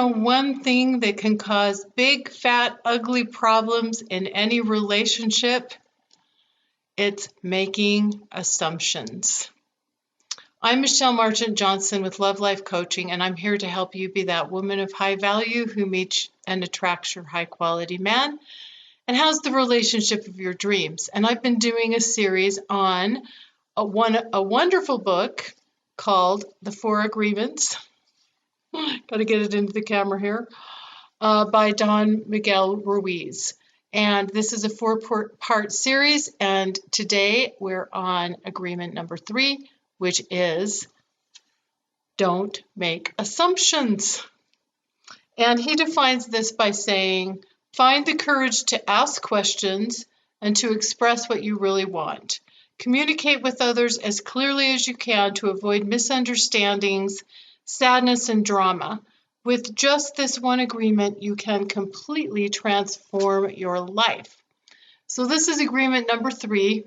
know one thing that can cause big, fat, ugly problems in any relationship? It's making assumptions. I'm Michelle Marchant Johnson with Love Life Coaching, and I'm here to help you be that woman of high value who meets and attracts your high quality man and has the relationship of your dreams. And I've been doing a series on a wonderful book called The Four Agreements. Got to get it into the camera here. By Miguel Ruiz. And this is a four-part series, and today we're on agreement number 3, which is don't make assumptions. And he defines this by saying, find the courage to ask questions and to express what you really want. Communicate with others as clearly as you can to avoid misunderstandings, sadness, and drama. With just this one agreement, you can completely transform your life. So this is agreement number 3.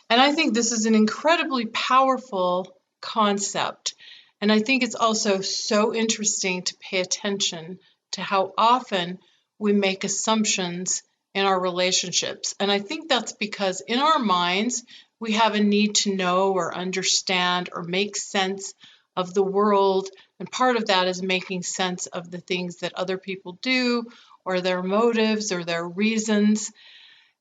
And I think this is an incredibly powerful concept. And I think it's also so interesting to pay attention to how often we make assumptions in our relationships. And I think that's because in our minds, we have a need to know or understand or make sense of the world, and part of that is making sense of the things that other people do or their motives or their reasons.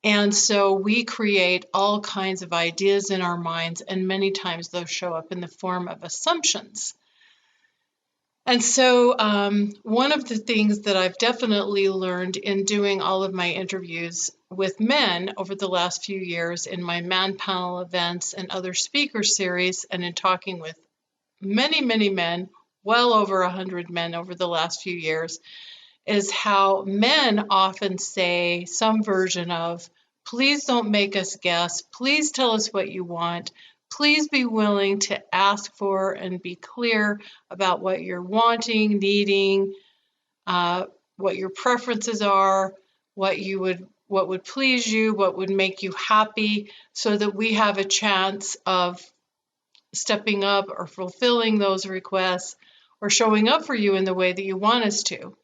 And so we create all kinds of ideas in our minds, and many times those show up in the form of assumptions. And so one of the things that I've definitely learned in doing all of my interviews with men over the last few years in my man panel events and other speaker series, and in talking with many, many men, well over 100 men over the last few years, is how men often say some version of, please don't make us guess, please tell us what you want, please be willing to ask for and be clear about what you're wanting, needing, what your preferences are, what would please you, what would make you happy, so that we have a chance of stepping up or fulfilling those requests or showing up for you in the way that you want us to.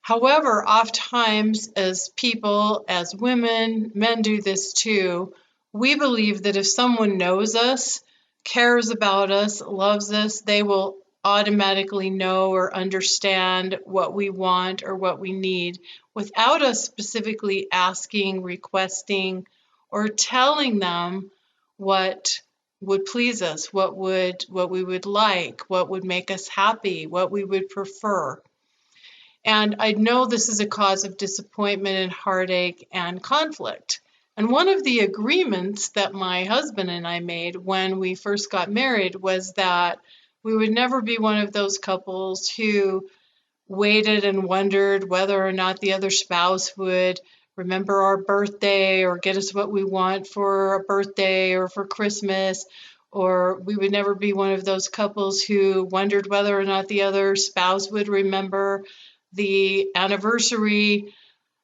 However, oftentimes as people, as women, men do this too, we believe that if someone knows us, cares about us, loves us, they will automatically know or understand what we want or what we need without us specifically asking, requesting, or telling them what would please us, what we would like, what would make us happy, what we would prefer. And I know this is a cause of disappointment and heartache and conflict. And one of the agreements that my husband and I made when we first got married was that we would never be one of those couples who waited and wondered whether or not the other spouse would remember our birthday or get us what we want for a birthday or for Christmas, or we would never be one of those couples who wondered whether or not the other spouse would remember the anniversary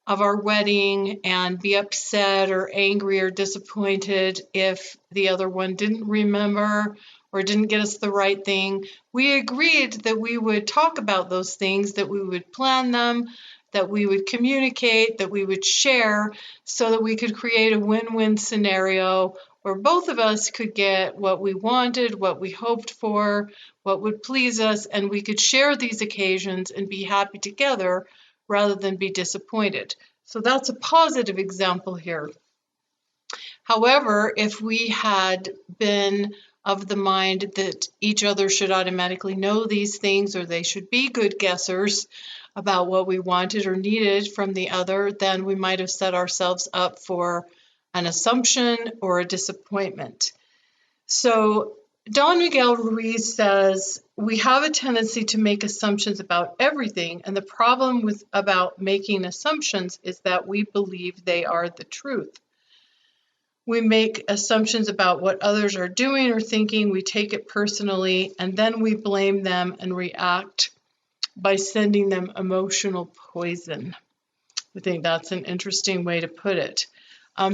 of our wedding and be upset or angry or disappointed if the other one didn't remember or didn't get us the right thing. We agreed that we would talk about those things, that we would plan them, that we would communicate, that we would share, so that we could create a win-win scenario where both of us could get what we wanted, what we hoped for, what would please us, and we could share these occasions and be happy together rather than be disappointed. So that's a positive example here. However, if we had been of the mind that each other should automatically know these things, or they should be good guessers about what we wanted or needed from the other, then we might have set ourselves up for an assumption or a disappointment. So Don Miguel Ruiz says, we have a tendency to make assumptions about everything, and the problem about making assumptions is that we believe they are the truth. We make assumptions about what others are doing or thinking, we take it personally, and then we blame them and react by sending them emotional poison. I think that's an interesting way to put it.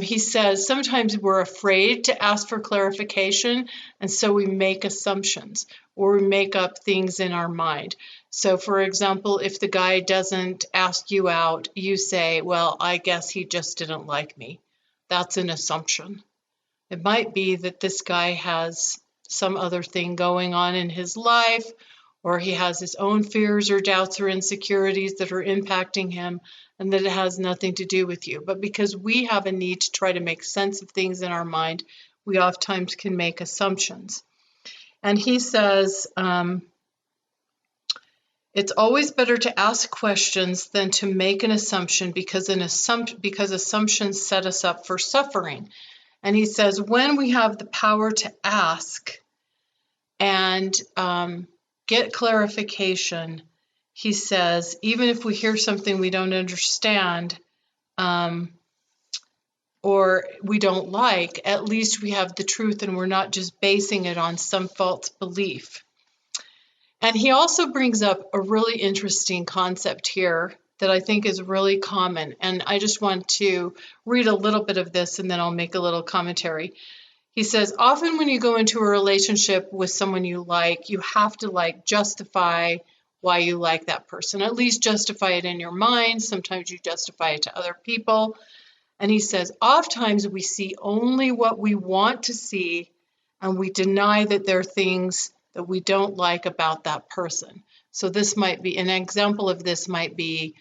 He says sometimes we're afraid to ask for clarification, and so we make assumptions or we make up things in our mind. So, for example, if the guy doesn't ask you out, you say, well, I guess he just didn't like me. That's an assumption. It might be that this guy has some other thing going on in his life, or he has his own fears or doubts or insecurities that are impacting him, and that it has nothing to do with you. But because we have a need to try to make sense of things in our mind, we oftentimes can make assumptions. And he says, it's always better to ask questions than to make an assumption, because assumptions set us up for suffering. And he says, when we have the power to ask and get clarification, he says, even if we hear something we don't understand or we don't like, at least we have the truth and we're not just basing it on some false belief. And he also brings up a really interesting concept here that I think is really common. And I just want to read a little bit of this and then I'll make a little commentary. He says, often when you go into a relationship with someone you like, you have to justify why you like that person. At least justify it in your mind. Sometimes you justify it to other people. And he says, oftentimes we see only what we want to see, and we deny that there are things that we don't like about that person. So this might be, an example of this might be,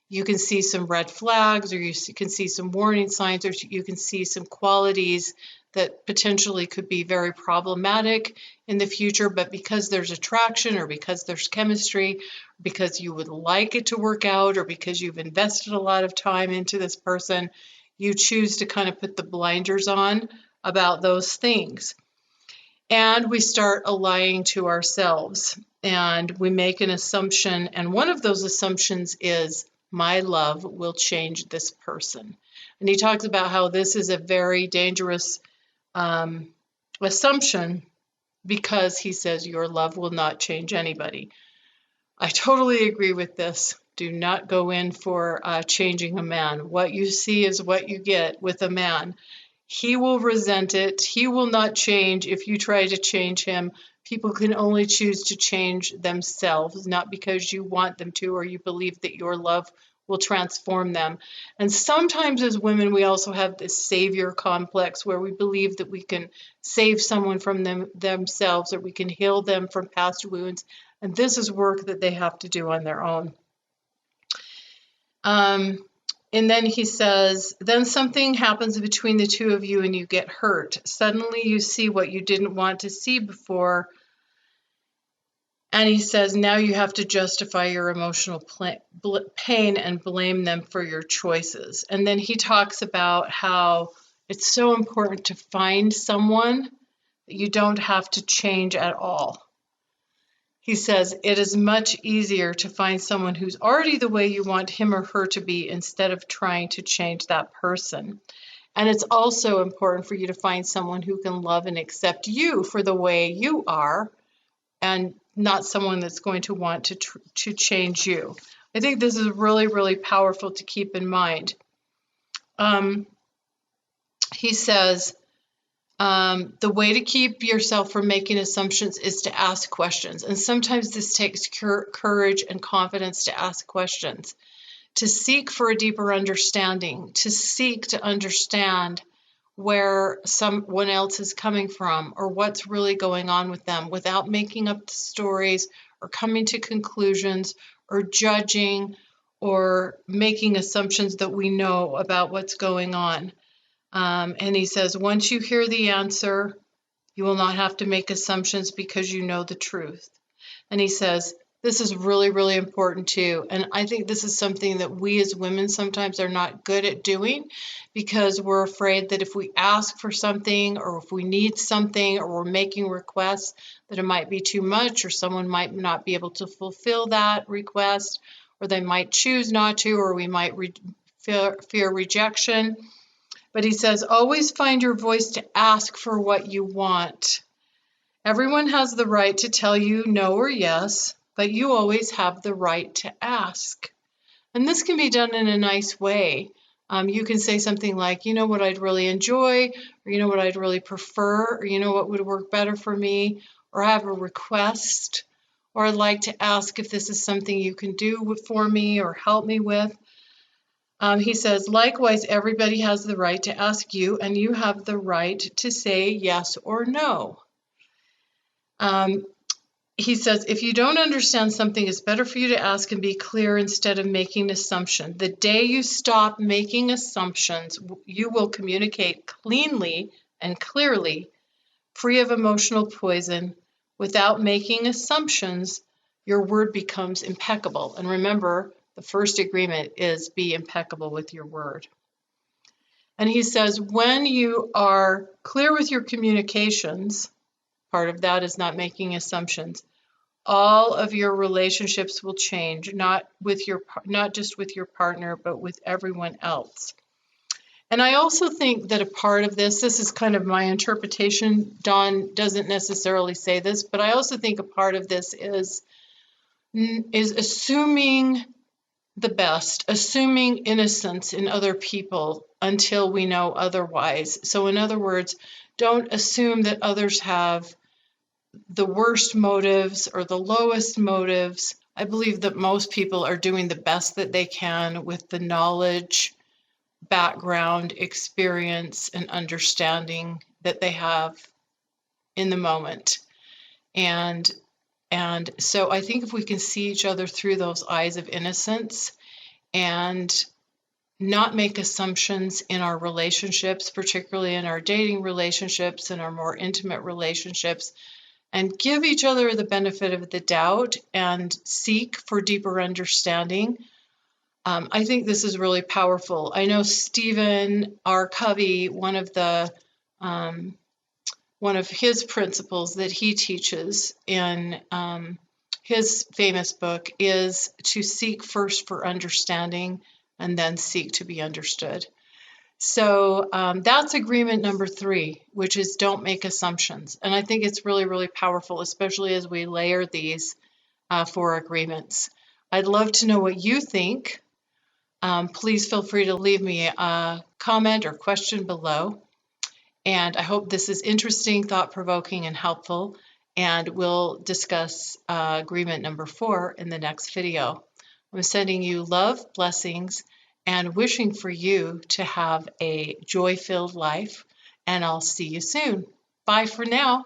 you can see some red flags, or you can see some warning signs, or you can see some qualities that potentially could be very problematic in the future, but because there's attraction, or because there's chemistry, because you would like it to work out, or because you've invested a lot of time into this person, you choose to kind of put the blinders on about those things. And we start lying to ourselves, and we make an assumption, and one of those assumptions is, my love will change this person. And he talks about how this is a very dangerous assumption, because he says your love will not change anybody. I totally agree with this. Do not go in for changing a man. What you see is what you get with a man. He will resent it. He will not change if you try to change him. People can only choose to change themselves, not because you want them to or you believe that your love will transform them. And sometimes as women, we also have this savior complex where we believe that we can save someone from themselves, or we can heal them from past wounds. And this is work that they have to do on their own. And then he says, then something happens between the two of you and you get hurt. Suddenly you see what you didn't want to see before. And he says, now you have to justify your emotional pain and blame them for your choices. And then he talks about how it's so important to find someone that you don't have to change at all. He says, it is much easier to find someone who's already the way you want him or her to be instead of trying to change that person. And it's also important for you to find someone who can love and accept you for the way you are, and not someone that's going to want to change you. I think this is really, really powerful to keep in mind. He says, the way to keep yourself from making assumptions is to ask questions. And sometimes this takes courage and confidence to ask questions, to seek for a deeper understanding, to seek to understand where someone else is coming from or what's really going on with them, without making up stories or coming to conclusions or judging or making assumptions that we know about what's going on. And he says, once you hear the answer, you will not have to make assumptions because you know the truth. And he says, this is really, really important too. And I think this is something that we as women sometimes are not good at doing, because we're afraid that if we ask for something, or if we need something, or we're making requests, that it might be too much, or someone might not be able to fulfill that request, or they might choose not to, or we might fear rejection. But he says, always find your voice to ask for what you want. Everyone has the right to tell you no or yes, but you always have the right to ask. And this can be done in a nice way. You can say something like, you know what I'd really enjoy, or you know what I'd really prefer, or you know what would work better for me, or I have a request, or I'd like to ask if this is something you can do for me or help me with. He says, likewise, everybody has the right to ask you, and you have the right to say yes or no. He says, if you don't understand something, it's better for you to ask and be clear instead of making an assumption. The day you stop making assumptions, you will communicate cleanly and clearly, free of emotional poison. Without making assumptions, your word becomes impeccable. And remember, the first agreement is be impeccable with your word. And he says, when you are clear with your communications, part of that is not making assumptions, all of your relationships will change, not just with your partner, but with everyone else. And I also think that a part of this is kind of my interpretation. Don doesn't necessarily say this, but I also think a part of this is assuming the best, assuming innocence in other people until we know otherwise. So in other words, don't assume that others have the worst motives or the lowest motives. I believe that most people are doing the best that they can with the knowledge, background, experience, and understanding that they have in the moment. And so I think if we can see each other through those eyes of innocence and not make assumptions in our relationships, particularly in our dating relationships and our more intimate relationships, and give each other the benefit of the doubt and seek for deeper understanding, I think this is really powerful. I know Stephen R. Covey, one of his principles that he teaches in his famous book is to seek first for understanding and then seek to be understood. So that's agreement number 3, which is don't make assumptions. And I think it's really, really powerful, especially as we layer these 4 agreements. I'd love to know what you think. Please feel free to leave me a comment or question below. And I hope this is interesting, thought-provoking, and helpful. And we'll discuss agreement number 4 in the next video. I'm sending you love, blessings, and wishing for you to have a joy-filled life. And I'll see you soon. Bye for now.